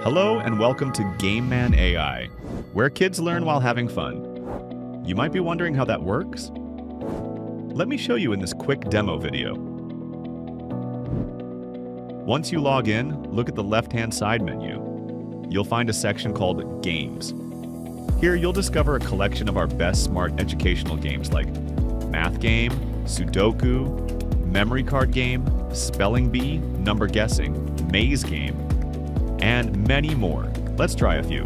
Hello and welcome to GameMan AI, where kids learn while having fun. You might be wondering how that works? Let me show you in this quick demo video. Once you log in, look at the left-hand side menu. You'll find a section called Games. Here you'll discover a collection of our best smart educational games like Math Game, Sudoku, Memory Card Game, Spelling Bee, Number Guessing, Maze Game, and many more. Let's try a few.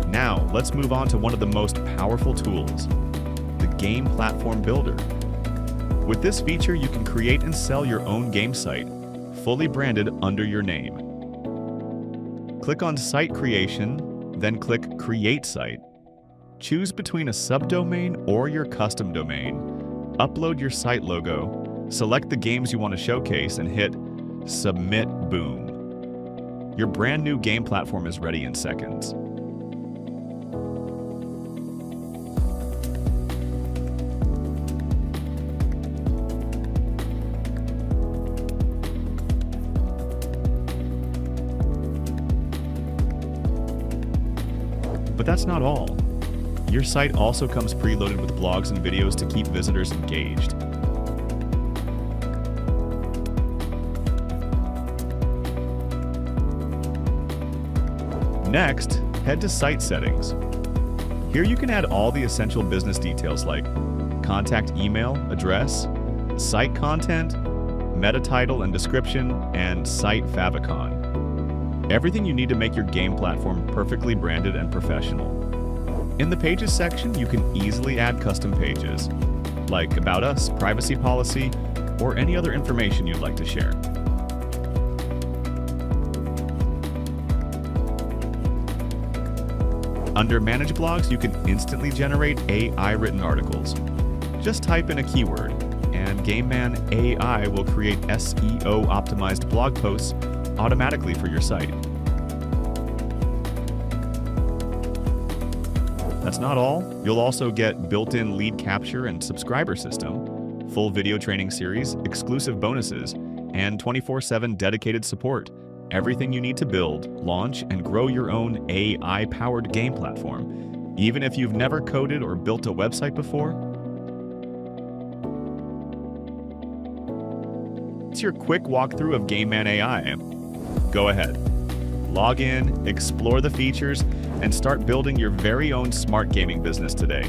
Now, let's move on to one of the most powerful tools, the Game Platform Builder. With this feature, you can create and sell your own game site, fully branded under your name. Click on Site Creation, then click Create Site. Choose between a subdomain or your custom domain. Upload your site logo, select the games you want to showcase, and hit Submit. Boom. Your brand new game platform is ready in seconds. But that's not all. Your site also comes preloaded with blogs and videos to keep visitors engaged. Next, head to Site Settings. Here you can add all the essential business details like contact email, address, site content, meta title and description, and site favicon. Everything you need to make your game platform perfectly branded and professional. In the Pages section, you can easily add custom pages, like About Us, Privacy Policy, or any other information you'd like to share. Under Manage Blogs, you can instantly generate AI-written articles. Just type in a keyword, and GameMan AI will create SEO-optimized blog posts automatically for your site. That's not all. You'll also get built-in lead capture and subscriber system, full video training series, exclusive bonuses, and 24/7 dedicated support. Everything you need to build, launch, and grow your own AI-powered game platform, even if you've never coded or built a website before. It's your quick walkthrough of GameMan AI. Go ahead, log in, explore the features, and start building your very own smart gaming business today.